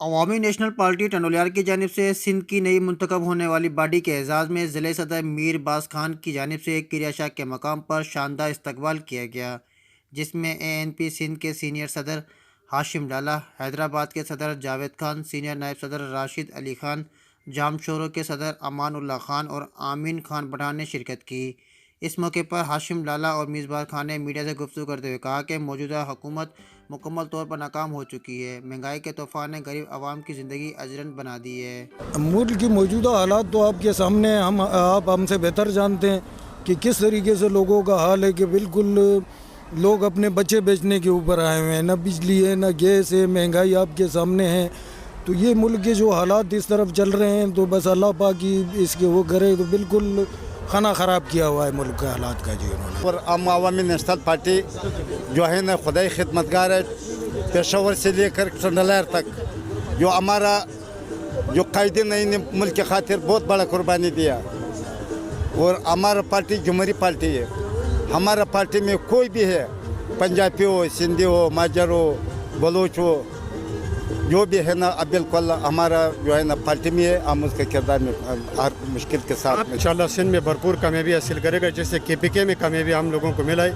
عوامی national party ٹنڈولیار کی جانب سے سندھ کی نئی منتخب ہونے والی باڈی کے اعزاز میں ضلع صدر میر باز خان کی جانب سے کریا شاہ کے مقام پر شاندار استقبال کیا گیا، جس میں ANP سندھ کے سینئر صدر ہاشم لالا، حیدرآباد کے صدر جاوید خان، سینئر نائب صدر راشد علی خان، جامشورو کے صدر امان اللہ خان اور آمین خان پٹھان نے شرکت کی۔ اس موقع پر ہاشم لالا اور میرباز خان نے میڈیا سے گفتگو کرتے ہوئے کہا کہ موجودہ حکومت مکمل طور پر ناکام ہو چکی ہے، مہنگائی کے طوفان نے غریب عوام کی زندگی اجرن بنا دی ہے۔ ملک کی موجودہ حالات تو آپ کے سامنے آپ ہم سے بہتر جانتے ہیں کہ کس طریقے سے لوگوں کا حال ہے کہ بالکل لوگ اپنے بچے بیچنے کے اوپر آئے ہوئے ہیں، نہ بجلی ہے نہ گیس ہے، مہنگائی آپ کے سامنے ہے۔ تو یہ ملک کے جو حالات اس طرف چل رہے ہیں تو بس اللہ پاک کی اس کے وہ کرے، تو بالکل کھانا خراب کیا ہوا ہے ملک کے حالات کا جی انہوں نے۔ اور عوامی نیشنل پارٹی جو ہے نا خدائی خدمتگار ہے، پشاور سے لے کر ٹنڈولیار تک، جو ہمارا جو قائدین نے ملک کی خاطر بہت بڑا قربانی دیا، اور ہمارا پارٹی جمہوری پارٹی ہے۔ ہمارا پارٹی میں کوئی بھی ہے، پنجابی ہو، سندھی ہو، ماجر ہو، بلوچ ہو، جو بھی ہے نا بالکل ہمارا جو ہے نا پارٹی میں ہے، ہم اس کے کردار میں ہر مشکل کے ساتھ انشاءاللہ سندھ میں بھرپور کامیابی حاصل کرے گا، جیسے KPK میں کامیابی ہم لوگوں کو ملا ہے۔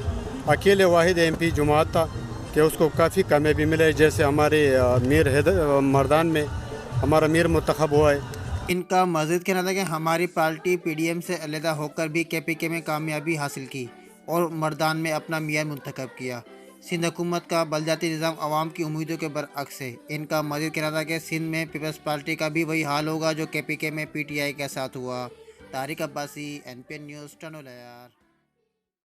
اکیلے واحد MP جماعت تھا کہ اس کو کافی کامیابی ملا ہے، جیسے ہمارے مردان میں ہمارا میر منتخب ہوا ہے۔ ان کا مزید کہنا تھا کہ ہماری پارٹی PDM سے علیحدہ ہو کر بھی KPK میں کامیابی حاصل کی اور مردان میں اپنا میئر منتخب کیا۔ سندھ حکومت کا بلدیاتی نظام عوام کی امیدوں کے برعکس ہے۔ ان کا مزید کہنا تھا کہ سندھ میں پیپلز پارٹی کا بھی وہی حال ہوگا جو KPK میں PTI کے ساتھ ہوا۔ Tariq Abbasi, NPN news, ٹنڈولیار۔